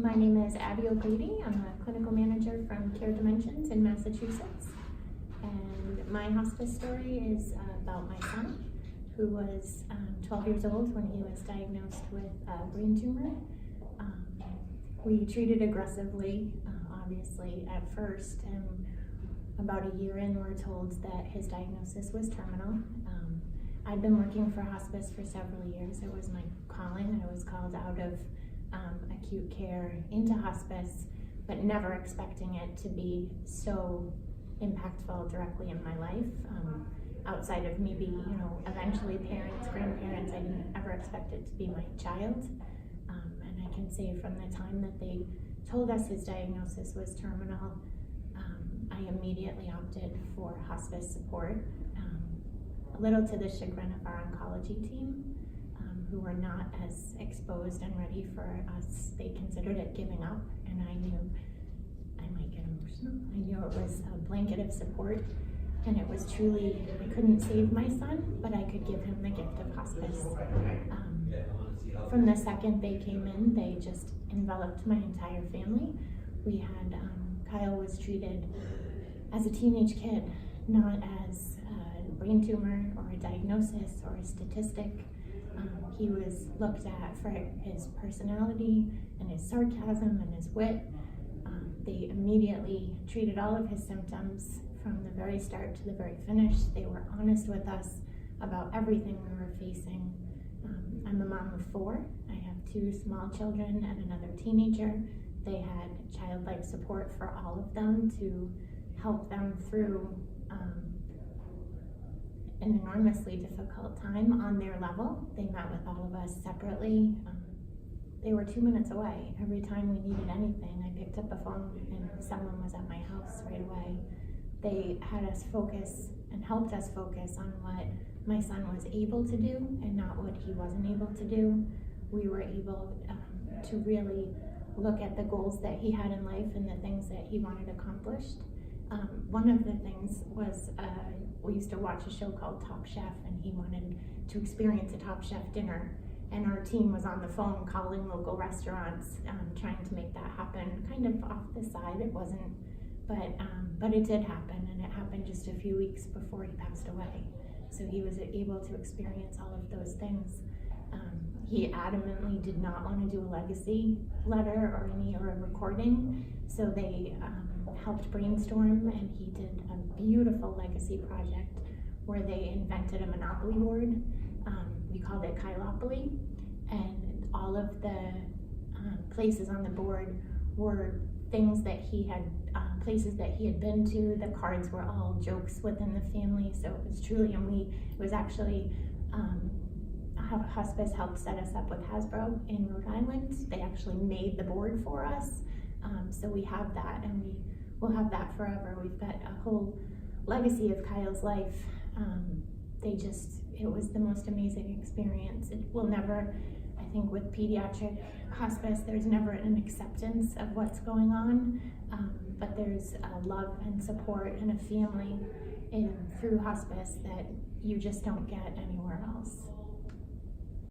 My name is Abbie O'Grady. I'm a clinical manager from Care Dimensions in Massachusetts. And my hospice story is about my son, who was 12 years old when he was diagnosed with a brain tumor. We treated aggressively, obviously, at first, and about a year in, we're told that his diagnosis was terminal. I'd been working for hospice for several years. It was my calling. I was called out of acute care into hospice, but never expecting it to be so impactful directly in my life. Outside of maybe, eventually parents, grandparents, I didn't ever expect it to be my child. And I can say from the time that they told us his diagnosis was terminal, I immediately opted for hospice support, a little to the chagrin of our oncology team, who were not as exposed and ready for us. They considered it giving up, and I knew, I might get emotional, I knew it was a blanket of support, and it was truly, I couldn't save my son, but I could give him the gift of hospice. From the second they came in, they just enveloped my entire family. We had, Kyle was treated as a teenage kid, not as a brain tumor or a diagnosis or a statistic. He was looked at for his personality and his sarcasm and his wit. They immediately treated all of his symptoms from the very start to the very finish. They were honest with us about everything we were facing. I'm a mom of 4. I have 2 small children and another teenager. They had childlike support for all of them to help them through an enormously difficult time on their level. They met with all of us separately. They were 2 minutes away. Every time we needed anything, I picked up a phone and someone was at my house right away. They had us focus and helped us focus on what my son was able to do and not what he wasn't able to do. We were able to really look at the goals that he had in life and the things that he wanted accomplished. One of the things was, we used to watch a show called Top Chef, and he wanted to experience a Top Chef dinner. And our team was on the phone calling local restaurants, trying to make that happen, kind of off the side. It wasn't, but it did happen, and it happened just a few weeks before he passed away. So he was able to experience all of those things. He adamantly did not want to do a legacy letter or a recording, so they helped brainstorm, and he did a beautiful legacy project where they invented a monopoly board. We called it Kylopoly, and all of the places on the board were things that he had, places that he had been to. The cards were all jokes within the family, so it was truly, it was actually, Hospice helped set us up with Hasbro in Rhode Island. They actually made the board for us, so we have that, and we will have that forever. We've got a whole legacy of Kyle's life. It was the most amazing experience. It will never, I think with pediatric hospice, there's never an acceptance of what's going on, but there's a love and support and a family through hospice that you just don't get anywhere else.